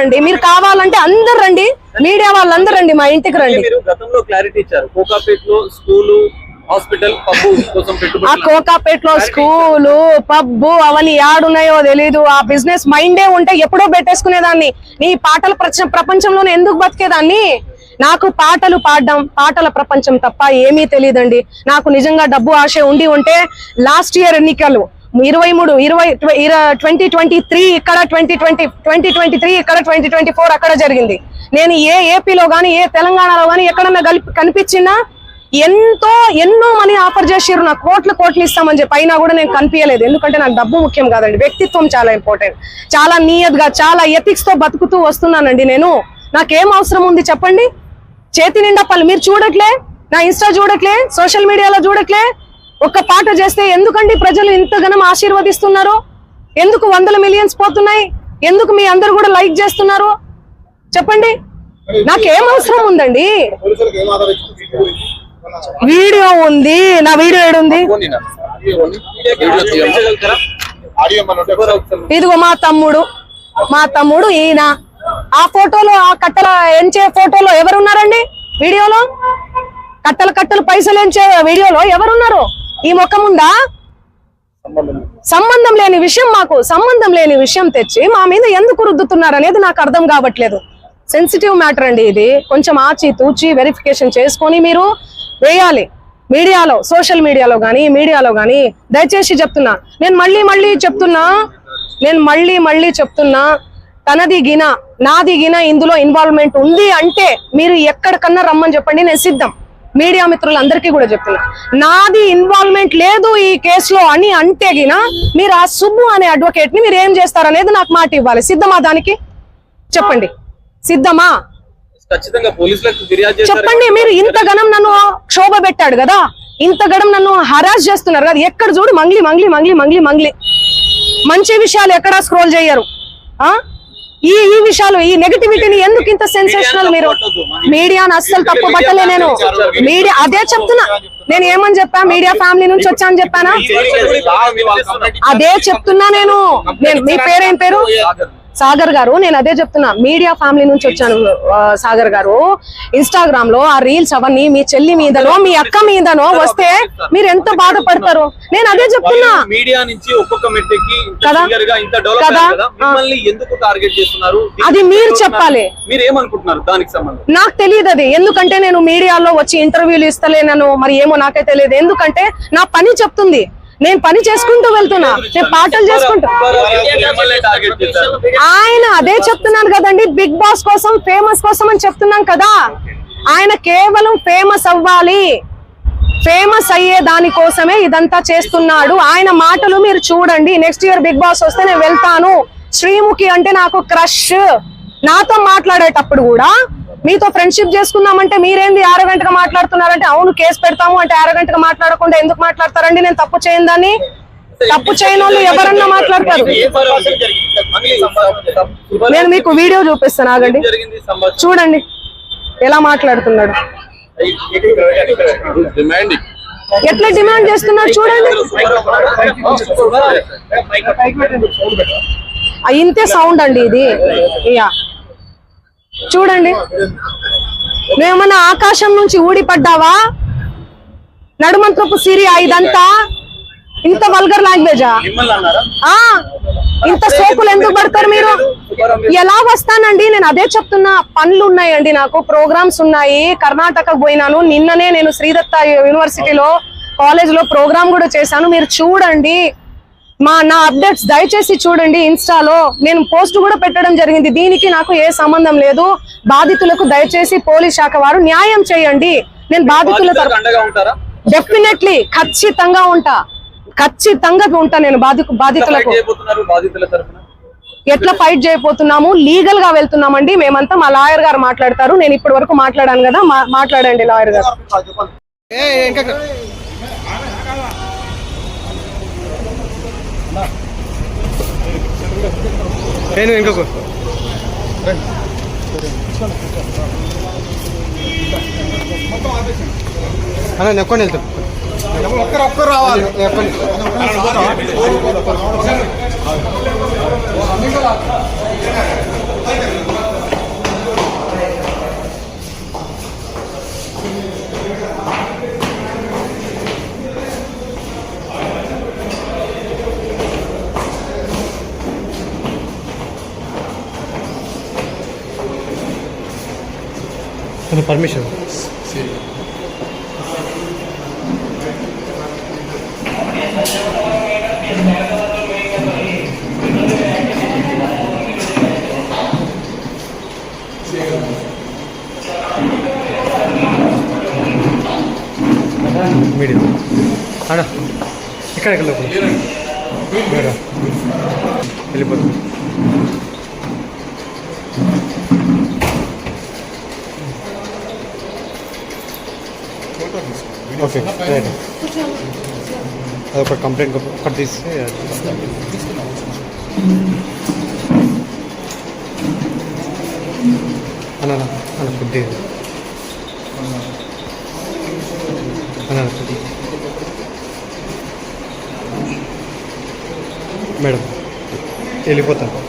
అండి. మీరు కావాలంటే అందరు రండి, మీడియా వాళ్ళందరూ రండి, మా ఇంటికి రండి. గతంలో క్లారిటీ ఇచ్చారు, కోకాపేటలో స్కూలు, హాస్పిటల్, పబ్బు కోసం ఆ కోకాపేటలో స్కూలు, పబ్బు అవన్నీ యాడున్నాయో తెలీదు. ఆ బిజినెస్ మైండే ఉంటే ఎప్పుడో పెట్టేసుకునేదాన్ని. నీ పాటల ప్రపంచంలోనే ఎందుకు బతికేదాన్ని? నాకు పాటలు పాడడం, పాటల ప్రపంచం తప్ప ఏమీ తెలియదండి. నాకు నిజంగా డబ్బు ఆశ ఉంటే లాస్ట్ ఇయర్ ఎన్నికలు 2023 ఇక్కడ, 2023 ఇక్కడ, 2024 అక్కడ జరిగింది. నేను ఏ ఏపీలో గానీ ఏ తెలంగాణలో గానీ ఎక్కడన్నా కనిపించినా ఎన్నో మనీ ఆఫర్ చేసిర్రు, నాకు కోట్లు ఇస్తామని చెప్పి. అయినా కూడా నేను కనిపించలేదు. ఎందుకంటే నాకు డబ్బు ముఖ్యం కాదండి, వ్యక్తిత్వం చాలా ఇంపార్టెంట్. చాలా నియత్గా, చాలా ఎథిక్స్ తో బతుకుతూ వస్తున్నానండి నేను. నాకేం అవసరం ఉంది చెప్పండి? చేతి నిండా పనులు. మీరు చూడట్లే, నా ఇన్స్టా చూడట్లే, సోషల్ మీడియాలో చూడట్లే. ఒక్క పాట చేస్తే ఎందుకండి ప్రజలు ఇంతగానం ఆశీర్వదిస్తున్నారు? ఎందుకు 100 మిలియన్స్ పోతున్నాయి? ఎందుకు మీ అందరు కూడా లైక్ చేస్తున్నారు చెప్పండి? నాకేం అవసరం ఉందండి? వీడియో ఉంది, నా వీడియో ఏడుంది? ఇదిగో మా తమ్ముడు ఈయన. ఆ ఫోటోలో, ఆ కట్టెల ఎంచే ఫోటోలో ఎవరున్నారండి? వీడియోలో కట్టలు పైసలు ఎంచే వీడియోలో ఎవరున్నారు? ఈ ముఖం ఉందా? సంబంధం లేని విషయం, మాకు సంబంధం లేని విషయం తెచ్చి మా మీద ఎందుకు రుద్దుతున్నారు అనేది నాకు అర్థం కావట్లేదు. సెన్సిటివ్ మ్యాటర్ అండి ఇది. కొంచెం ఆచి తూచి వెరిఫికేషన్ చేసుకొని మీరు వేయాలి మీడియాలో, సోషల్ మీడియాలో గానీ, మీడియాలో గానీ. దయచేసి చెప్తున్నా, నేను మళ్ళీ చెప్తున్నా, తనది గిన నాది గిన ఇందులో ఇన్వాల్వ్మెంట్ ఉంది అంటే మీరు ఎక్కడికన్నా రమ్మని చెప్పండి, నేను సిద్ధం. మీడియా మిత్రులందరికీ కూడా చెప్తున్నా, నాది ఇన్వాల్వ్మెంట్ లేదు ఈ కేసులో అని అంటే గిన మీరు ఆ సుబ్బు అనే అడ్వకేట్ ని మీరు ఏం చేస్తారనేది నాకు మాట ఇవ్వాలి. సిద్ధమా? దానికి చెప్పండి, సిద్ధమా? చెప్పండి. మీరు ఇంతగనం నన్ను క్షోభ పెట్టాడు కదా, ఇంతగనం నన్ను హరాస్ చేస్తున్నారు కదా, ఎక్కడ చూడు మంగ్లీ. మంచి విషయాలు ఎక్కడా స్క్రోల్ చేయరు. ఈ విషయాలు, ఈ నెగటివిటీని ఎందుకు ఇంత సెన్సేషనల్? మీరు మీడియాను అస్సలు తప్పు పట్టలే నేను. మీడియా అదే చెప్తున్నా, నేను ఏమని చెప్పా? మీడియా ఫ్యామిలీ నుంచి వచ్చాను చెప్పానా? అదే చెప్తున్నా నేను. మీ పేరేం పేరు? సాగర్ గారు. నేను అదే చెప్తున్నా, మీడియా ఫ్యామిలీ నుంచి వచ్చాను సాగర్ గారు. ఇన్స్టాగ్రామ్ లో ఆ రీల్స్ అవన్నీ మీ చెల్లి మీదనో మీ అక్క మీదనో వస్తే మీరు ఎంత బాధపడతారు? నేను అదే చెప్తున్నా. మీడియా నుంచి ఒక్కొక్క మెట్టుకి అది మీరు చెప్పాలి. మీరు ఏమనుకుంటున్నారు దానికి సంబంధం? నాకు తెలియదు అది. ఎందుకంటే నేను మీడియాలో వచ్చి ఇంటర్వ్యూలు ఇస్తలేనను, మరి ఏమో నాకే తెలియదు. ఎందుకంటే నా పని చెప్తుంది, నేను పని చేసుకుంటూ వెళ్తున్నా, నేను పాటలు చేసుకుంటూ. ఆయన అదే చెప్తున్నాను కదండి, బిగ్ బాస్ కోసం, ఫేమస్ కోసం అని చెప్తున్నాం కదా. ఆయన కేవలం ఫేమస్ అవ్వాలి, ఫేమస్ అయ్యే దానికోసమే ఇదంతా చేస్తున్నాడు. ఆయన మాటలు మీరు చూడండి. నెక్స్ట్ ఇయర్ బిగ్ బాస్ వస్తే నేను వెళ్తాను. శ్రీముఖి అంటే నాకు క్రష్. నాతో మాట్లాడేటప్పుడు కూడా మీతో ఫ్రెండ్షిప్ చేసుకుందామంటే మీరేంది ఆరోగెంట్ గా మాట్లాడుతున్నారంటే, అవును కేసు పెడతాము అంటే ఆరోగెంట్ గా మాట్లాడకుండా ఎందుకు మాట్లాడతారండి? నేను తప్పు చేయని దాన్ని. తప్పు చేయని వాళ్ళు ఎవరన్నా మాట్లాడతారు. నేను మీకు వీడియో చూపిస్తాను, ఆగండి, చూడండి ఎలా మాట్లాడుతున్నాడు, ఎట్లా డిమాండ్ చేస్తున్నాడు చూడండి. ఇంతే సౌండ్ అండి ఇది. చూడండి, నువ్వేమన్నా ఆకాశం నుంచి ఊడిపడ్డావా? నడుమంత్రపు సిరియా ఇదంతా? ఇంత వల్గర్ లాంగ్వేజా? ఇంత సోకులు ఎందుకు పడతారు మీరు? ఎలా వస్తానండి? నేను అదే చెప్తున్నా, పనులు ఉన్నాయండి, నాకు ప్రోగ్రామ్స్ ఉన్నాయి. కర్ణాటకకు పోయినాను నిన్ననే. నేను శ్రీదత్త యూనివర్సిటీలో కాలేజ్ లో ప్రోగ్రామ్ కూడా చేశాను. మీరు చూడండి నా అప్డేట్స్ దయచేసి చూడండి. ఇన్స్టాలో నేను పోస్ట్ కూడా పెట్టడం జరిగింది. దీనికి నాకు ఏ సంబంధం లేదు. బాధితులకు దయచేసి పోలీస్ శాఖ వారు న్యాయం చేయండి. నేను బాధితుల డెఫినెట్లీ ఖచ్చితంగా ఉంటా నేను బాధితులకు. ఎట్లా ఫైట్ చేయబోతున్నాము? లీగల్ గా వెళ్తున్నామండి మేమంతా. మా లాయర్ గారు మాట్లాడతారు. నేను ఇప్పటి వరకు మాట్లాడాను కదా, మాట్లాడండి లాయర్ గారు. నేను ఇంకొక అన్న నెక్కొని వెళ్తాం. ఒక్కరు రావాలి. పర్మిషన్ మీడియం అడా ఇక్కడ లోపల వెళ్ళిపోతుంది ఓకే రైట్ అదొక కంప్లైంట్ ఒకటి తీస్తే అన్న అన్న ఫుడ్ అన్న ఫుడ్ మేడం వెళ్ళిపోతాను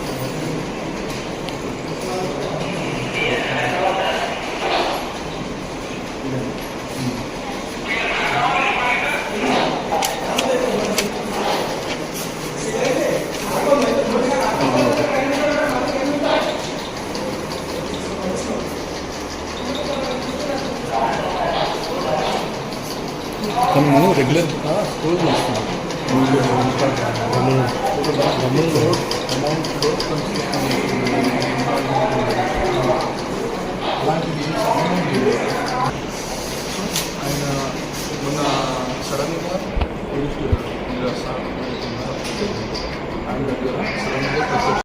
మనం రెగ్యులర్ రోజు వస్తున్నాం ఆయన మొన్న సడన్గా ఆయన దగ్గర సడన్గా